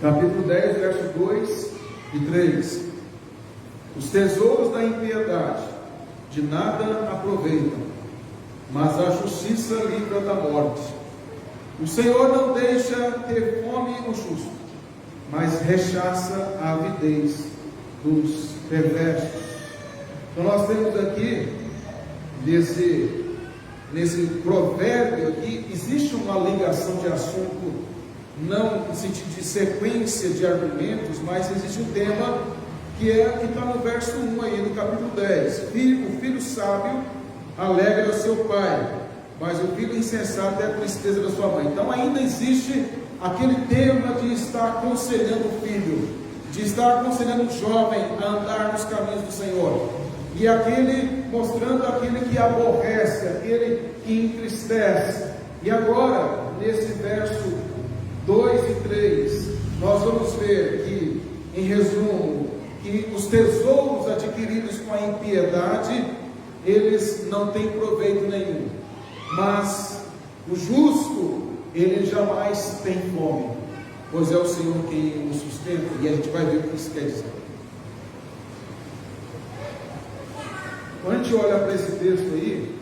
Capítulo 10, versos 2 e 3. Os tesouros da impiedade de nada aproveitam, mas a justiça livra da morte. O Senhor não deixa ter fome o justo, mas rechaça a avidez dos perversos. Então nós temos aqui, nesse provérbio aqui, existe uma ligação de assunto, não no sentido de sequência de argumentos, mas existe um tema que está no verso 1 aí, no capítulo 10. O filho sábio alegra seu pai, mas o filho insensato é a tristeza da sua mãe. Então ainda existe aquele tema de estar aconselhando o filho, de estar aconselhando o jovem a andar nos caminhos do Senhor, e aquele mostrando aquele que aborrece, aquele que entristece. E agora, nesse verso 2 e 3, nós vamos ver que, em resumo, que os tesouros adquiridos com a impiedade, eles não têm proveito nenhum, mas o justo, ele jamais tem fome, pois é o Senhor quem o sustenta. E a gente vai ver o que isso quer dizer. Quando a gente olha para esse texto aí,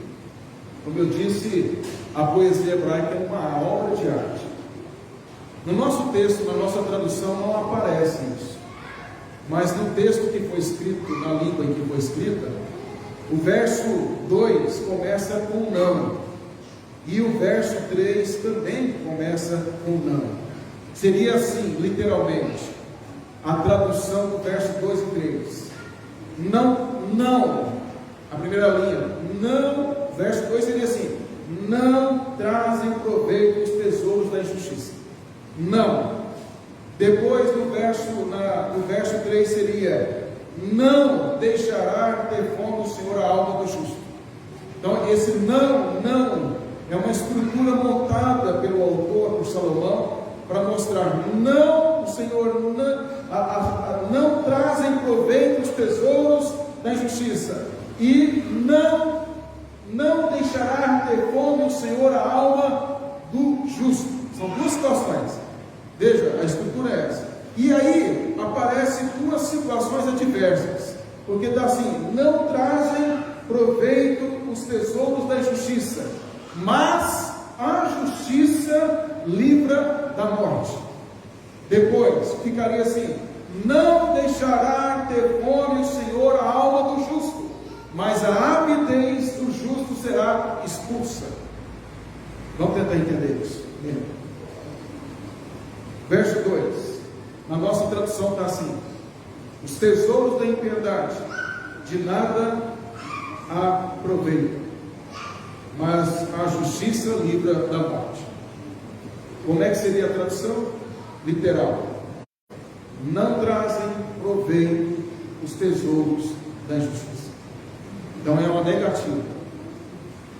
como eu disse, a poesia hebraica é uma obra de arte. No nosso texto, na nossa tradução, não aparece isso, mas no texto que foi escrito, na língua em que foi escrita, o verso 2 começa com não, e o verso 3 também começa com não. Seria assim, literalmente, a tradução do verso 2 e 3. Não, a primeira linha, não, verso 2 seria assim: não trazem proveito os tesouros da injustiça. Não. Depois no verso 3 seria: não deixará ter fome o Senhor a alma do justo. Então esse não é uma estrutura montada pelo autor, por Salomão, para mostrar: não, o Senhor não trazem proveito os tesouros da injustiça, e não deixará ter fome o Senhor a alma do justo. São duas situações. Veja, a estrutura é essa. E aí aparecem duas situações adversas, porque dá assim: não trazem proveito os tesouros da injustiça, mas a justiça livra da morte. Depois ficaria assim: não deixará ter fome o Senhor a alma do justo, mas a avidez do justo será expulsa. Vamos tentar entender isso. Verso 2, na nossa tradução está assim: os tesouros da impiedade de nada aproveitam, mas a justiça livra da morte. Como é que seria a tradução? Literal: não trazem proveito os tesouros da injustiça. Então é uma negativa.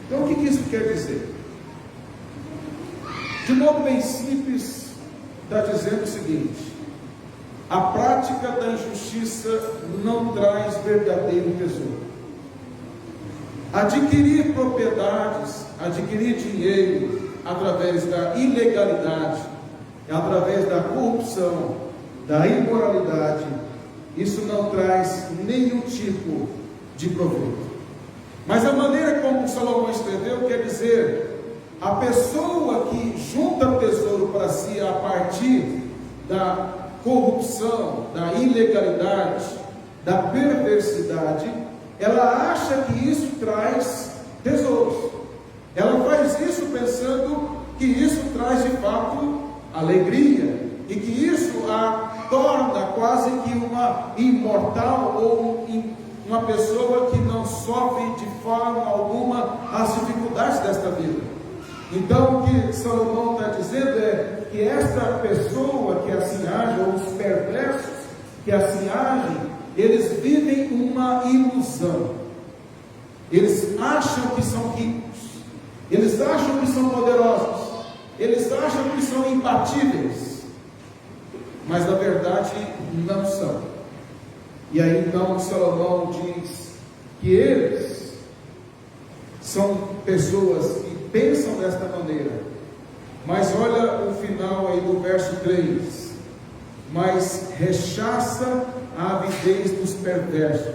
Então o que isso quer dizer? De modo bem simples, está dizendo o seguinte: a prática da injustiça não traz verdadeiro tesouro. Adquirir propriedades, adquirir dinheiro através da ilegalidade, através da corrupção, da imoralidade, isso não traz nenhum tipo de proveito. Mas a maneira como Salomão escreveu quer dizer: a pessoa que junta tesouro para si a partir da corrupção, da ilegalidade, da perversidade, ela acha que isso traz tesouros. Ela faz isso pensando que isso traz de fato alegria, e que isso a torna quase que uma imortal, ou uma pessoa que não sofre de forma alguma as dificuldades desta vida. Então o que Salomão está dizendo é que esta pessoa que assim age, ou os perversos que assim agem, eles vivem uma ilusão. Eles acham que são ricos, eles acham que são poderosos, eles acham que são imbatíveis, mas na verdade não são. E aí então Salomão diz que eles são pessoas que pensam desta maneira. Mas olha o final aí do verso 3: mas rechaça a avidez dos perversos.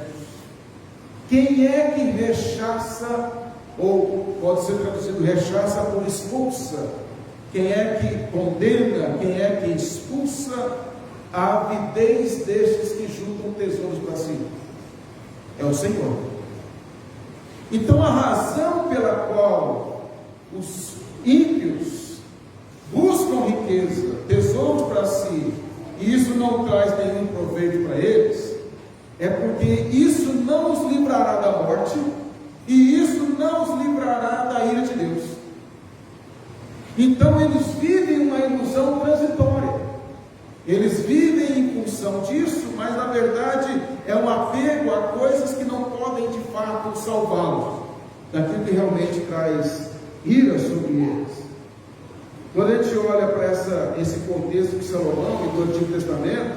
Quem é que rechaça, ou pode ser traduzido rechaça por expulsa? Quem é que condena, quem é que expulsa a avidez destes que juntam tesouros para si? É o Senhor. Então a razão pela qual os ímpios buscam riqueza, tesouros para si, e isso não traz nenhum proveito para eles, é porque isso não os livrará da morte, e isso não os livrará da ira de Deus. Então eles vivem uma ilusão transitória, eles vivem em função disso, mas na verdade é um apego a coisas que não podem de fato salvá-los daquilo que realmente traz ira sobre eles. Quando a gente olha para esse contexto de Salomão e do Antigo Testamento,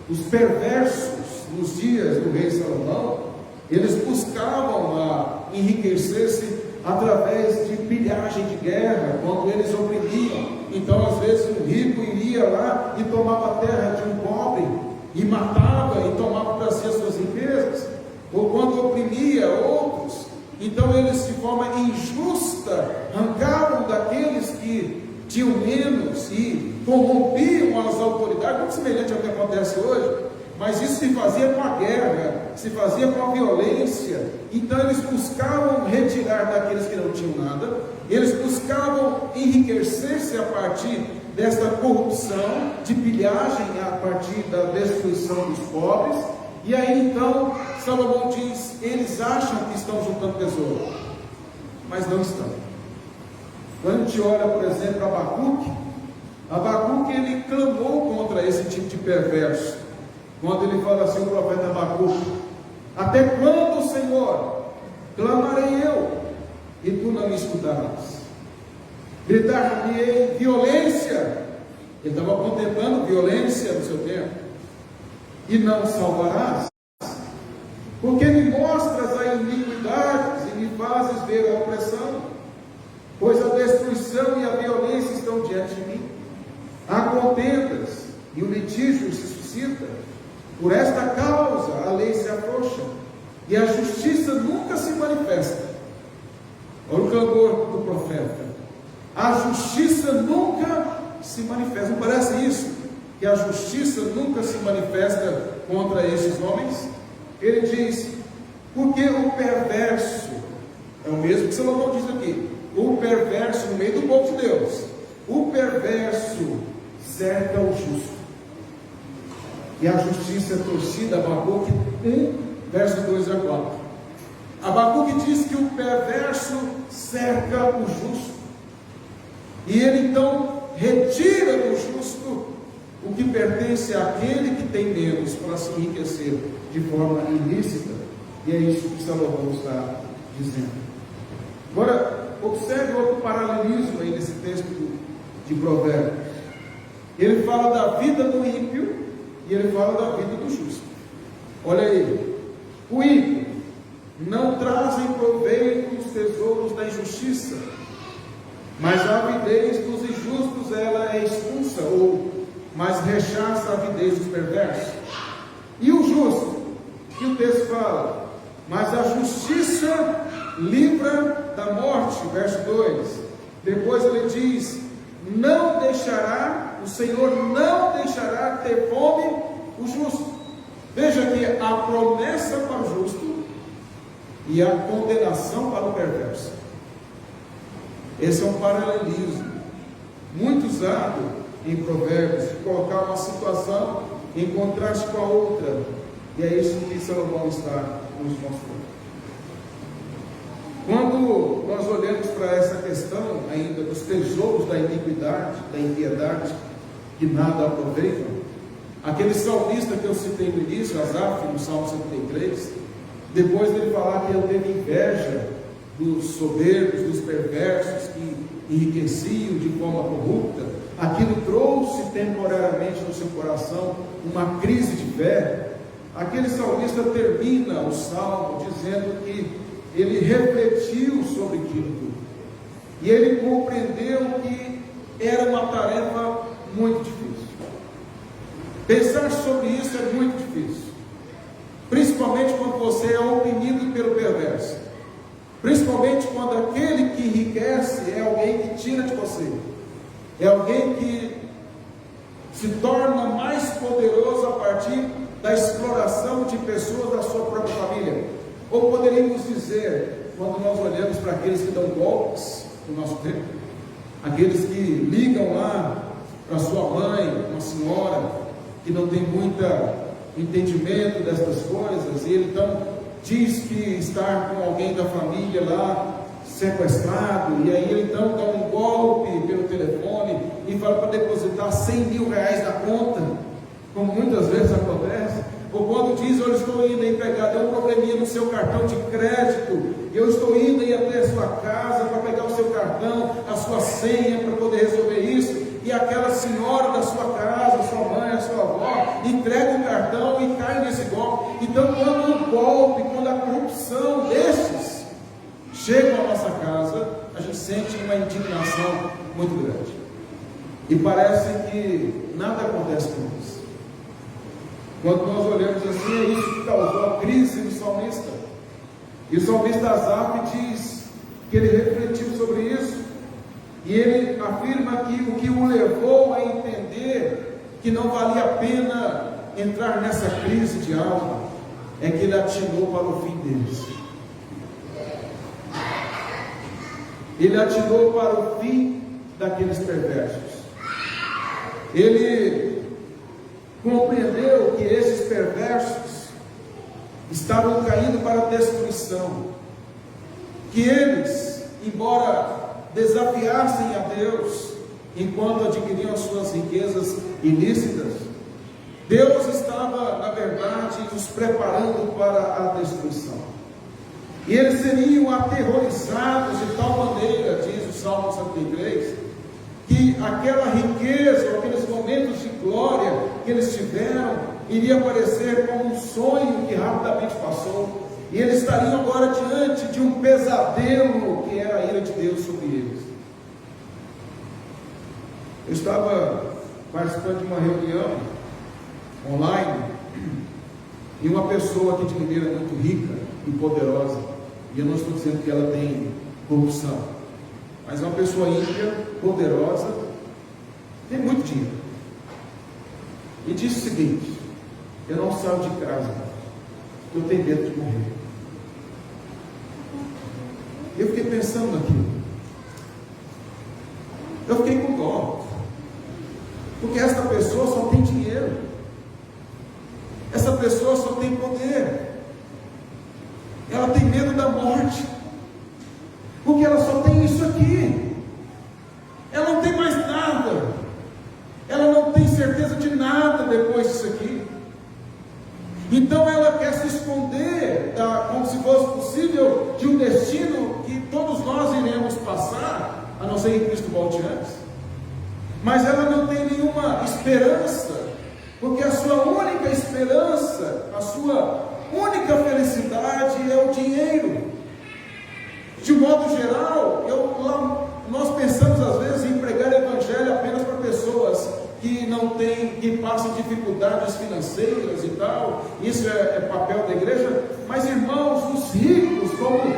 os perversos nos dias do rei Salomão, eles buscavam enriquecer-se através de pilhagem de guerra, quando eles oprimiam. Então às vezes um rico iria lá e tomava a terra de um pobre, e matava e tomava para si as suas riquezas, ou quando oprimia outros, então eles de forma injusta arrancavam daqueles que tinham menos e corrompiam as autoridades, muito semelhante ao que acontece hoje, mas isso se fazia com a guerra, se fazia com a violência. Então eles buscavam retirar daqueles que não tinham nada, eles buscavam enriquecer-se a partir desta corrupção, de pilhagem, a partir da destruição dos pobres. E aí então Salomão diz, eles acham que estão juntando tesouro, mas não estão. Quando a gente olha, por exemplo, Abacuque ele clamou contra esse tipo de perverso, quando ele fala assim, o profeta Abacuque: até quando, Senhor, clamarei eu, e tu não me escutarás? Gritar-me-ei violência. Ele estava contemplando violência no seu tempo, e não salvarás? Porque me mostras a iniquidade e me fazes ver a opressão, pois a destruição e a violência estão diante de mim. Há contendas e o litígio se suscita. Por esta causa a lei se afrouxa e a justiça nunca se manifesta. Olha o clamor do profeta: a justiça nunca se manifesta. Não parece isso? Que a justiça nunca se manifesta contra estes homens? Ele diz, porque o perverso, é o mesmo que Salomão diz aqui, o perverso no meio do povo de Deus, o perverso cerca o justo, e a justiça é torcida. Abacuque 1, verso 2 a 4. Abacuque diz que o perverso cerca o justo, e ele então retira do justo o que pertence àquele que tem menos, para se enriquecer de forma ilícita. E é isso que Salomão está dizendo. Agora, observe outro paralelismo aí nesse texto de Provérbios. Ele fala da vida do ímpio e ele fala da vida do justo. Olha aí, o ímpio: não trazem proveito os tesouros da injustiça, mas a avidez dos injustos ela é expulsa, mas rechaça a avidez dos perversos. E o justo, que o texto fala: mas a justiça livra da morte, verso 2. Depois ele diz: não deixará, o Senhor não deixará ter fome o justo. Veja que a promessa para o justo e a condenação para o perverso. Esse é um paralelismo muito usado em Provérbios, de colocar uma situação em contraste com a outra, e é isso que Salomão está nos mostrando. Quando nós olhamos para essa questão ainda dos tesouros da iniquidade, da impiedade, que nada aproveitam, aquele salmista que eu citei no início, Asaf, no Salmo 73, depois dele falar que ele teve inveja dos soberbos, dos perversos, que enriqueciam de forma corrupta, aquilo trouxe temporariamente no seu coração uma crise de fé. Aquele salmista termina o salmo dizendo que ele refletiu sobre aquilo tudo, e ele compreendeu que era uma tarefa muito difícil. Pensar sobre isso é muito difícil, principalmente quando você é oprimido pelo perverso, principalmente quando aquele que enriquece é alguém que tira de você, é alguém que se torna mais poderoso a partir da exploração de pessoas da sua própria família. Ou poderíamos dizer, quando nós olhamos para aqueles que dão golpes no nosso tempo, aqueles que ligam lá para sua mãe, uma senhora que não tem muito entendimento destas coisas, e ele então diz que está com alguém da família lá sequestrado, e aí ele então dá um golpe pelo telefone e fala para depositar 100 mil reais na conta, como muitas vezes acontece. Ou quando diz: eu estou indo aí pegar, deu um probleminha no seu cartão de crédito, eu estou indo aí até a sua casa para pegar o seu cartão, a sua senha, para poder resolver isso, e aquela senhora da sua casa, a sua mãe, a sua avó, entrega o cartão e cai nesse golpe. Então, quando o golpe, quando a corrupção desses chegam à nossa casa, a gente sente uma indignação muito grande, e parece que nada acontece com nós. Quando nós olhamos assim, é isso que causou a crise do salmista. E o salmista Asaf diz que ele refletiu sobre isso, e ele afirma que o que o levou a entender que não valia a pena entrar nessa crise de alma é que ele atinou para o fim deles. Ele atinou para o fim daqueles perversos. Ele compreendeu que esses perversos estavam caindo para a destruição, que eles, embora desafiassem a Deus enquanto adquiriam as suas riquezas ilícitas, Deus estava, na verdade, os preparando para a destruição, e eles seriam aterrorizados de tal maneira, diz o Salmo 103, que aquela riqueza, aqueles momentos de glória que eles tiveram, iria parecer como um sonho que rapidamente passou, e eles estariam agora diante de um pesadelo que era a ira de Deus sobre eles. Eu estava participando de uma reunião online, e uma pessoa aqui de Mineira muito rica e poderosa, e eu não estou dizendo que ela tem corrupção, mas é uma pessoa ímpia, poderosa, tem muito dinheiro, e disse o seguinte: eu não saio de casa, eu tenho medo de morrer. Eu fiquei pensando naquilo, eu fiquei com dó, porque esta pessoa só tem dinheiro, essa pessoa só tem poder, ela tem medo da morte, porque ela só tem isso aqui, ela não tem mais nada, ela não tem certeza de nada depois disso aqui. Então ela quer se esconder, como se fosse possível, de um destino que todos nós iremos passar, a não ser que Cristo volte antes. Mas ela não tem nenhuma esperança, porque a sua única esperança, a sua única felicidade é o dinheiro. De modo geral, nós pensamos às vezes em pregar o evangelho apenas para pessoas que não têm, que passam dificuldades financeiras e tal. Isso é papel da igreja. Mas irmãos, os ricos, como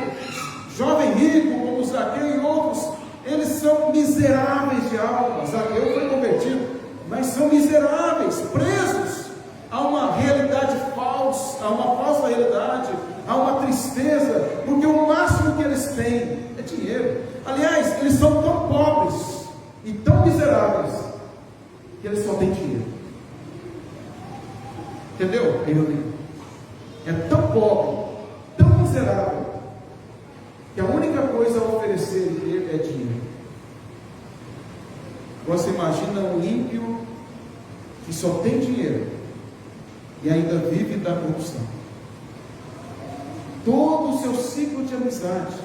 jovem rico, como Zaqueu e outros, eles são miseráveis de alma. Zaqueu foi convertido, mas são miseráveis, presos a uma realidade falsa, a uma falsa realidade, a uma tristeza, porque o máximo que eles têm é dinheiro. Aliás, eles são tão pobres e tão miseráveis que eles só têm dinheiro. Entendeu? É tão pobre, tão miserável, que a única coisa a oferecer ele é dinheiro. Você imagina um ímpio que só tem dinheiro e ainda vive da corrupção. Todo o seu ciclo de amizade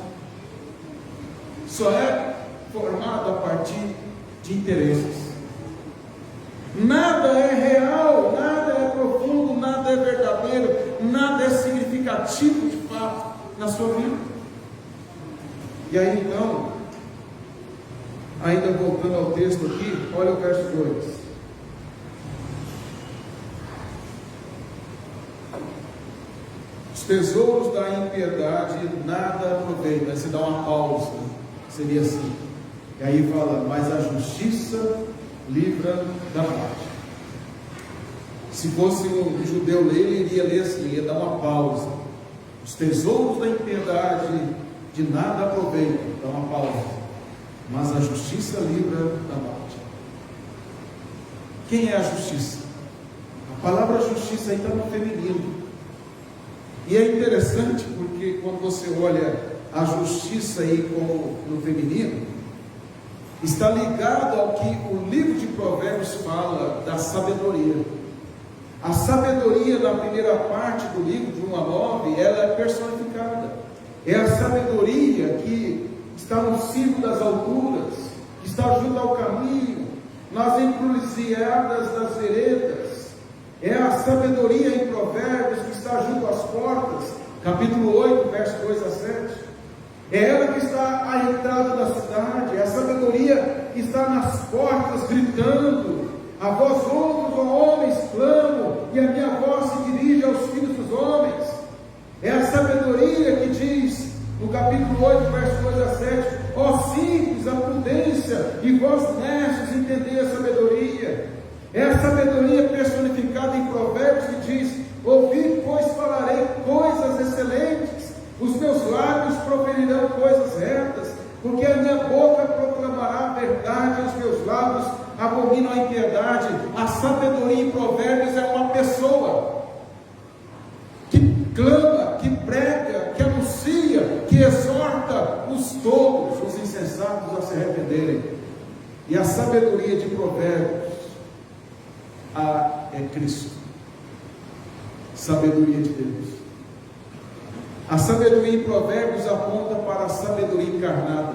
só é formado a partir de interesses. Nada é real, nada é profundo, nada é verdadeiro, nada é significativo de fato na sua vida. E aí então, ainda voltando ao texto aqui, olha o verso 2. tesouros da impiedade nada aproveitam. Aí você dá uma pausa, seria assim. E aí fala, mas a justiça livra da morte. Se fosse um judeu ler, ele iria ler assim, ia dar uma pausa. Os tesouros da impiedade de nada aproveitam, dá uma pausa. Mas a justiça livra da morte. Quem é a justiça? A palavra justiça aí está no feminino. E é interessante porque quando você olha a justiça aí como no feminino, está ligado ao que o livro de Provérbios fala da sabedoria. A sabedoria na primeira parte do livro, de 1 a 9, ela é personificada. É a sabedoria que está no cimo das alturas, que está junto ao caminho, nas encruzilhadas das veredas. É a sabedoria em Provérbios que está junto às portas, capítulo 8, verso 2 a 7. É ela que está à entrada da cidade, é a sabedoria que está nas portas gritando: a vós outros, ó homens, clamo, e a minha voz se dirige aos filhos dos homens. É a sabedoria que diz, no capítulo 8, verso 2 a 7, ó simples, a prudência, e vós necios entendei a sabedoria. É a sabedoria personificada em Provérbios que diz: ouvi, pois falarei coisas excelentes, os meus lábios proferirão coisas retas, porque a minha boca proclamará a verdade, os meus lábios abominam a impiedade. A sabedoria em Provérbios é uma pessoa que clama, que prega, que anuncia, que exorta os tolos, os insensatos a se arrependerem. E a sabedoria de Provérbios é Cristo, sabedoria de Deus. A sabedoria em Provérbios aponta para a sabedoria encarnada.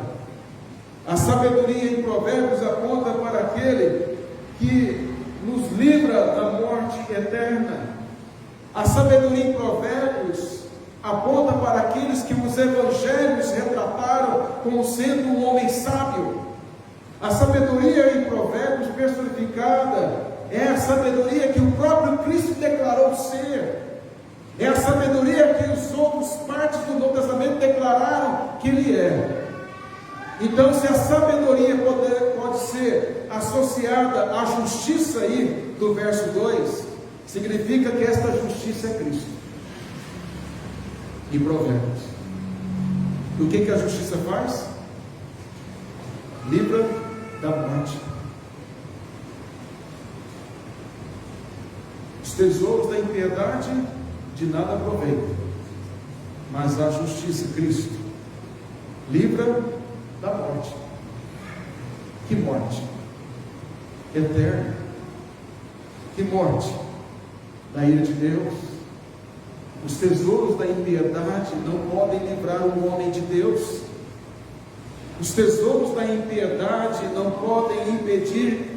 A sabedoria em Provérbios aponta para aquele que nos livra da morte eterna. A sabedoria em Provérbios aponta para aqueles que os evangelhos retrataram como sendo um homem sábio. A sabedoria em Provérbios personificada é a sabedoria que o próprio Cristo declarou ser. É a sabedoria que os outros partes do Novo Testamento declararam que Ele é. Então, se a sabedoria pode ser associada à justiça aí, do verso 2, significa que esta justiça é Cristo. Em Provérbios. O que a justiça faz? Livra da morte. Os tesouros da impiedade de nada aproveitam, mas a justiça, Cristo, livra da morte. Que morte? Eterna. Que morte? Da ira de Deus. Os tesouros da impiedade não podem livrar o homem de Deus. Os tesouros da impiedade não podem impedir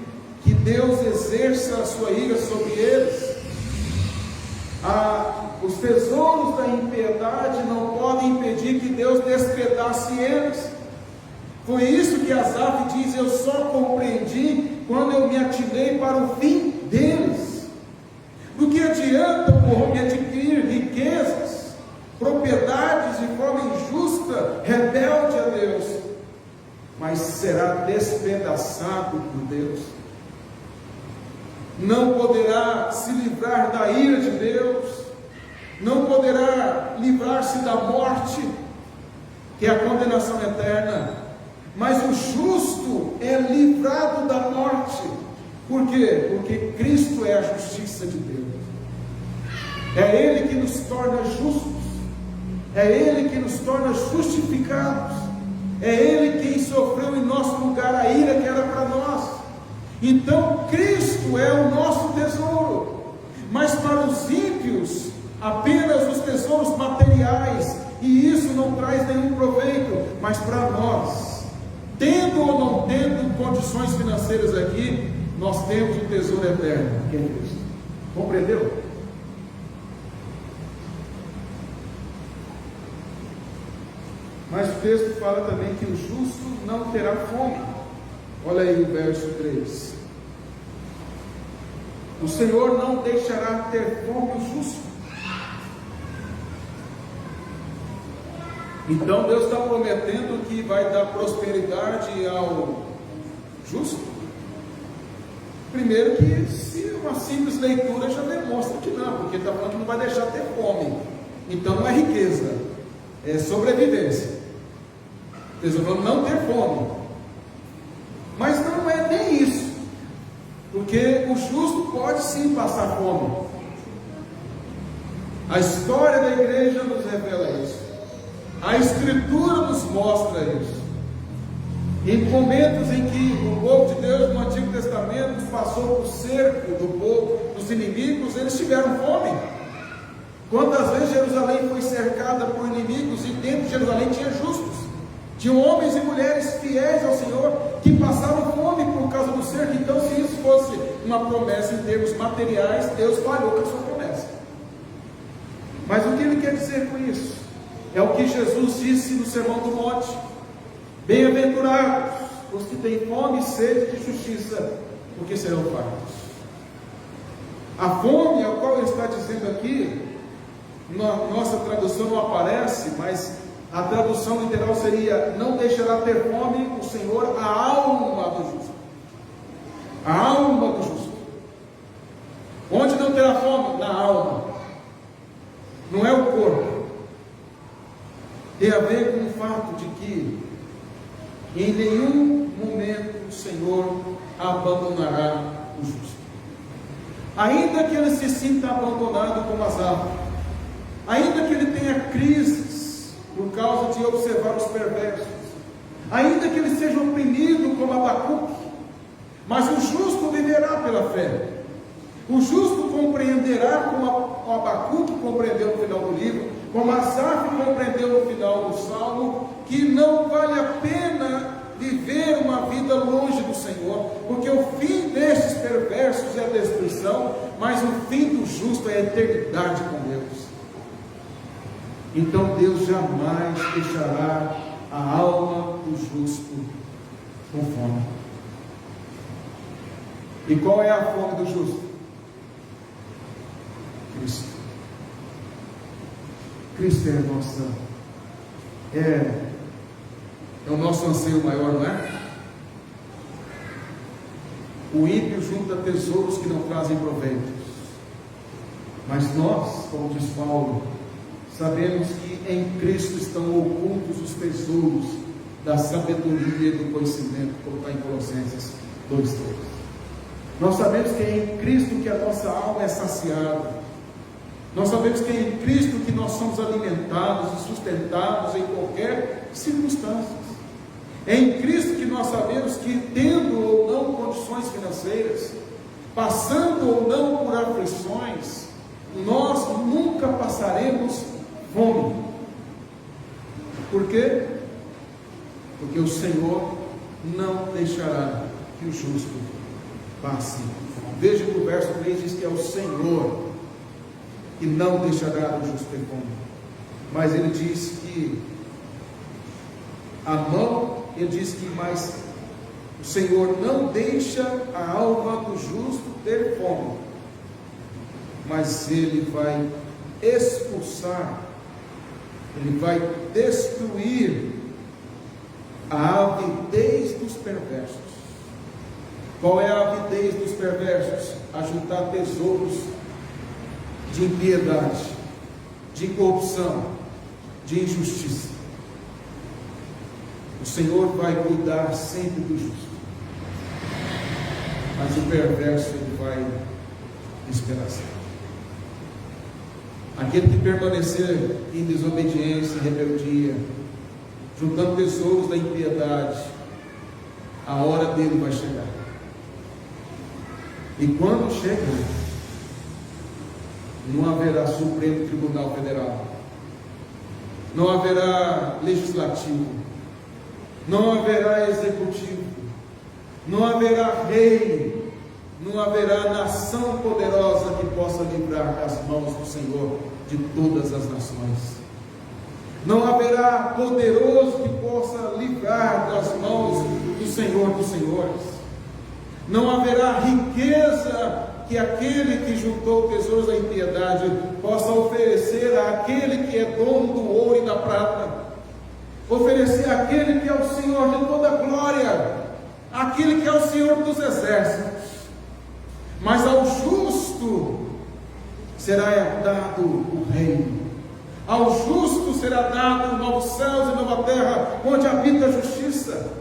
que Deus exerça a sua ira sobre eles. Os tesouros da impiedade não podem impedir que Deus despedace eles. Foi isso que Asaf diz: eu só compreendi quando eu me atirei para o fim deles. Do que adianta o homem adquirir riquezas, propriedades de forma injusta, rebelde a Deus, mas será despedaçado por Deus? Não poderá se livrar da ira de Deus, não poderá livrar-se da morte, que é a condenação eterna. Mas o justo é livrado da morte. Por quê? Porque Cristo é a justiça de Deus. É Ele que nos torna justos, é Ele que nos torna justificados, é Ele quem sofreu em nosso lugar a ira que era para nós. Então Cristo é o nosso tesouro. Mas para os ímpios, apenas os tesouros materiais, e isso não traz nenhum proveito. Mas para nós, tendo ou não tendo condições financeiras aqui, nós temos um tesouro eterno, que é Cristo. Compreendeu? Mas o texto fala também que o justo não terá fome. Olha aí o verso 3. O Senhor não deixará ter fome o justo. Então Deus está prometendo que vai dar prosperidade ao justo? Primeiro que, se uma simples leitura já demonstra que não, porque está falando que não vai deixar ter fome. Então não é riqueza, é sobrevivência. Deus está falando não ter fome. Mas não é nem isso, porque o justo pode sim passar fome. A história da igreja nos revela isso. A Escritura nos mostra isso. Em momentos em que o povo de Deus no Antigo Testamento passou por cerco do povo, dos inimigos, eles tiveram fome. Quantas vezes Jerusalém foi cercada por inimigos e dentro de Jerusalém tinha justos? Tinham homens e mulheres fiéis ao Senhor que passavam fome por causa do cerco. Então, se isso fosse uma promessa em termos materiais, Deus falhou com a sua promessa. Mas o que ele quer dizer com isso? É o que Jesus disse no Sermão do Monte: bem-aventurados os que têm fome e sede de justiça, porque serão fartos. A fome, a qual ele está dizendo aqui, na nossa tradução não aparece, mas a tradução literal seria: não deixará ter fome o Senhor a alma do justo. A alma do justo. Onde não terá fome? Na alma. Não é o corpo. Tem a ver com o fato de que em nenhum momento o Senhor abandonará o justo. Ainda que ele se sinta abandonado como Asaf, ainda que ele tenha crises por causa de observar os perversos, ainda que ele seja oprimido como Abacuque, mas o justo viverá pela fé. O justo compreenderá, como Abacuque compreendeu no final do livro, como Asaf compreendeu no final do Salmo, que não vale a pena viver uma vida longe do Senhor, porque o fim destes perversos é a destruição, mas o fim do justo é a eternidade com Deus. Então Deus jamais deixará a alma do justo com fome. E qual é a fome do justo? Cristo. Cristo é o nosso anseio maior, não é? O ímpio junta tesouros que não trazem proveitos, mas nós, como diz Paulo, sabemos que em Cristo estão ocultos os tesouros da sabedoria e do conhecimento, como está em Colossenses 2:3. Nós sabemos que é em Cristo que a nossa alma é saciada. Nós sabemos que é em Cristo que nós somos alimentados e sustentados em qualquer circunstância. É em Cristo que nós sabemos que, tendo ou não condições financeiras, passando ou não por aflições, nós nunca passaremos fome. Por quê? Porque o Senhor não deixará que o justo passe. Veja que o verso 3 diz que é o Senhor que não deixará o justo ter fome. Mas ele diz que ele diz que mais o Senhor não deixa a alma do justo ter fome, mas ele vai expulsar, ele vai destruir a avidez dos perversos. Qual é a avidez dos perversos? Ajuntar tesouros de impiedade, de corrupção, de injustiça. O Senhor vai cuidar sempre do justo, mas o perverso ele vai despedaçar. Aquele que permanecer em desobediência e rebeldia, juntando tesouros da impiedade, a hora dele vai chegar. E quando chegar, não haverá Supremo Tribunal Federal, não haverá Legislativo, não haverá Executivo, não haverá rei, não haverá nação poderosa que possa livrar das mãos do Senhor de todas as nações. Não haverá poderoso que possa livrar das mãos do Senhor dos senhores. Não haverá riqueza que aquele que juntou tesouros da impiedade possa oferecer àquele que é dono do ouro e da prata. oferecer àquele que é o Senhor de toda glória, aquele que é o Senhor dos exércitos. Mas ao justo será dado o reino, ao justo será dado novos céus e nova terra, onde habita a justiça.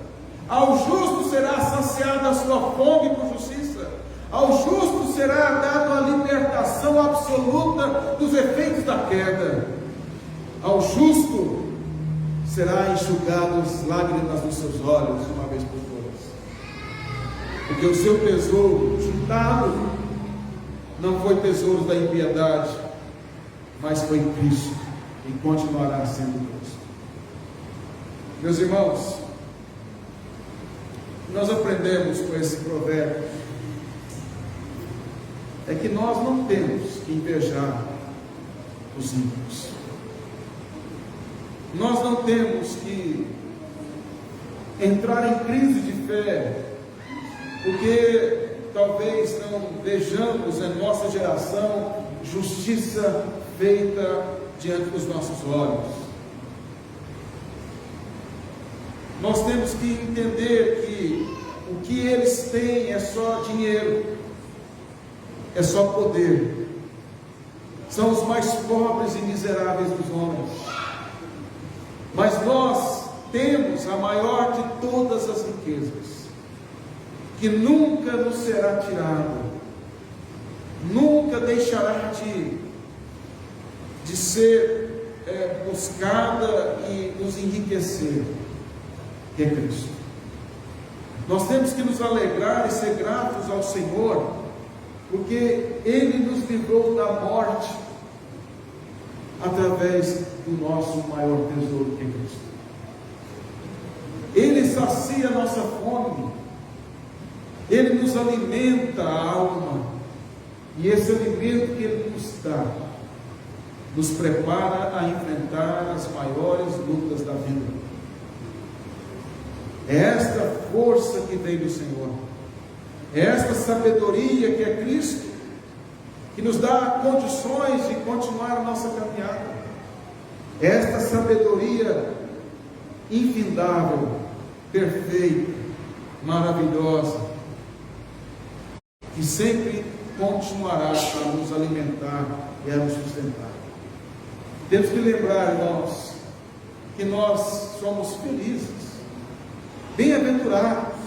Ao justo será saciada a sua fome por justiça. Ao justo será dado a libertação absoluta dos efeitos da queda. Ao justo será enxugado as lágrimas dos seus olhos de uma vez por todas. Porque o seu tesouro juntado não foi tesouro da impiedade, mas foi Cristo, e continuará sendo Cristo. Meus irmãos, nós aprendemos com esse provérbio é que nós não temos que invejar os ímpios. Nós não temos que entrar em crise de fé, porque talvez não vejamos em nossa geração justiça feita diante dos nossos olhos. Nós temos que entender que o que eles têm é só dinheiro, é só poder. São os mais pobres e miseráveis dos homens. Mas nós temos a maior de todas as riquezas, que nunca nos será tirada, nunca deixará de ser buscada e nos enriquecer, que é Cristo. Nós temos que nos alegrar e ser gratos ao Senhor, porque Ele nos livrou da morte através do nosso maior tesouro, que é Cristo. Ele sacia a nossa fome, Ele nos alimenta a alma, e esse alimento que Ele nos dá nos prepara a enfrentar as maiores lutas da vida. É esta força que vem do Senhor, é esta sabedoria que é Cristo, que nos dá condições de continuar a nossa caminhada. É esta sabedoria infindável, perfeita, maravilhosa, que sempre continuará a nos alimentar e a nos sustentar. Temos que lembrar, irmãos, que nós somos felizes, bem-aventurados,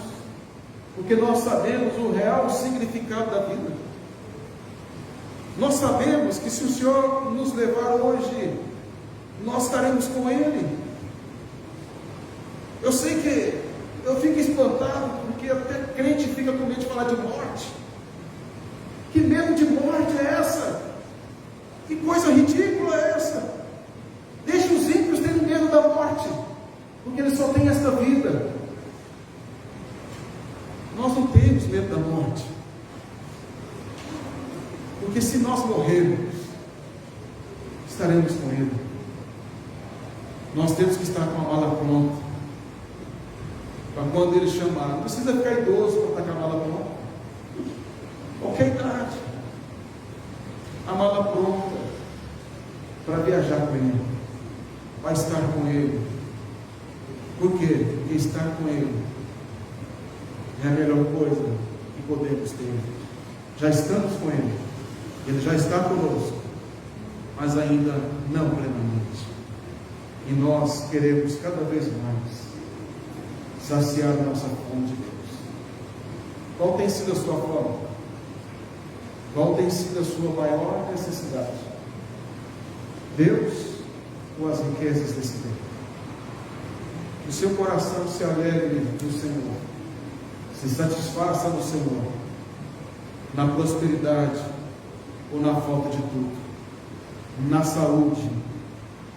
porque nós sabemos o real significado da vida. Nós sabemos que se o Senhor nos levar hoje, nós estaremos com Ele. Eu sei que eu fico espantado, porque até crente fica com medo de falar de morte. Que medo de morte é essa? Que coisa ridícula é essa? Deixa os ímpios terem medo da morte, porque eles só têm esta vida. Nós não temos medo da morte, porque se nós morrermos, estaremos com Ele. Nós temos que estar com a mala pronta, para quando Ele chamar. Não precisa ficar idoso para estar com a mala pronta, qualquer idade, a mala pronta para viajar com Ele, para estar com Ele. Por quê? Porque estar com Ele é a melhor coisa que podemos ter. Já estamos com Ele, Ele já está conosco, mas ainda não plenamente. E nós queremos cada vez mais saciar a nossa fome de Deus. Qual tem sido a sua fome? Qual tem sido a sua maior necessidade? Deus ou as riquezas desse tempo? Que o seu coração se alegre no Senhor, se satisfaça no Senhor, na prosperidade ou na falta de tudo, na saúde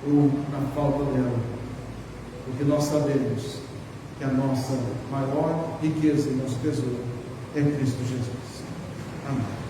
ou na falta dela, porque nós sabemos que a nossa maior riqueza e nosso tesouro é Cristo Jesus. Amém.